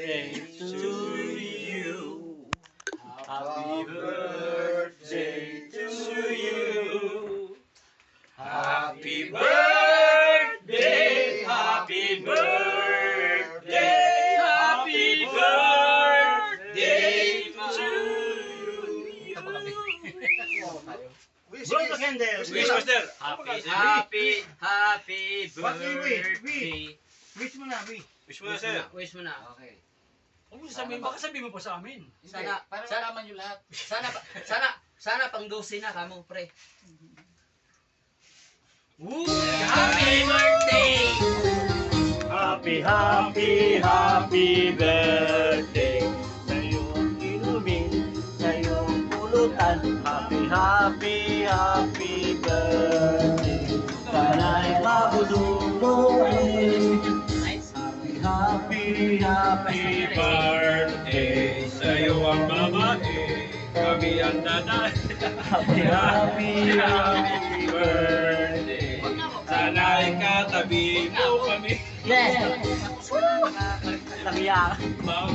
birthday to you. Happy birthday to you. Happy birthday, happy birthday, happy birthday to you. Blow the candles. Wish, Master. Happy What we birthday. Wish mo na, wish. Wish mo na, sir. Wish mo na. Okay. Huwag mo sabihin, baka sabihin mo pa sa amin. Sana, Para sana, malaman nyo lahat. sana pang 12 na kamo, pre. Woo! Happy birthday! Happy, happy, happy birthday. Sa'yo ang inumin, sa'yo ang pulutan. Happy, happy, happy birthday. Sana'y mabuduluhin. Nice. Happy, happy birthday. Sa'yo ang babae, kami ang nanay. Happy, happy, happy birthday. Sana'y katabi mo kami. Yes! Ma'am.